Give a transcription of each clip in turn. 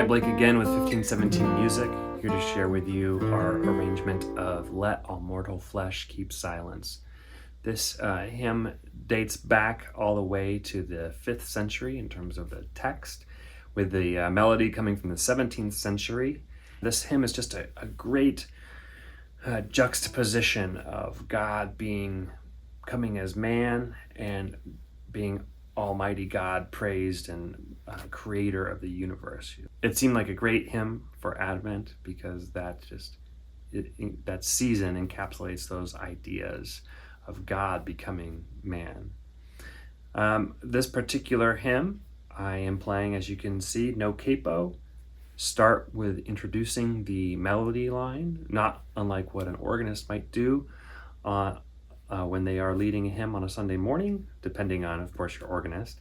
Blake again with 1517 Music, here to share with you our arrangement of Let All Mortal Flesh Keep Silence. This hymn dates back all the way to the 5th century in terms of the text, with the melody coming from the 17th century. This hymn is just a great juxtaposition of God coming as man and being Almighty God, praised and creator of the universe. It seemed like a great hymn for Advent because that season encapsulates those ideas of God becoming man. This particular hymn I am playing, as you can see, no capo. Start with introducing the melody line, not unlike what an organist might do when they are leading a hymn on a Sunday morning, depending on, of course, your organist.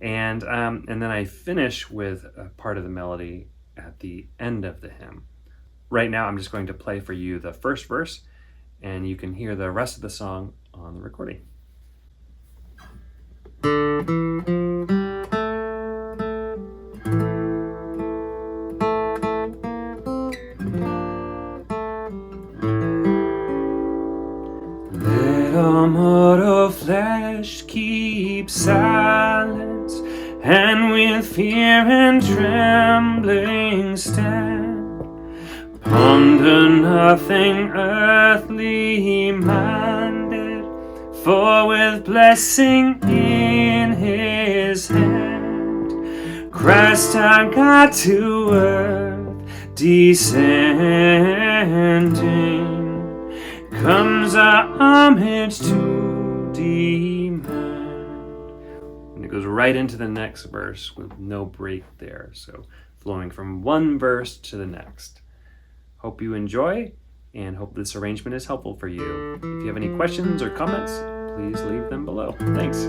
And then I finish with a part of the melody at the end of the hymn. Right now, I'm just going to play for you the first verse, and you can hear the rest of the song on the recording. Let all mortal flesh keep silence, and with fear and trembling stand. Ponder nothing earthly minded, for with blessing in his hand, Christ our God to earth descending, comes our homage to demand. And it goes right into the next verse with no break there, so flowing from one verse to the next. Hope you enjoy, and hope this arrangement is helpful for you. If you have any questions or comments, please leave them below. Thanks.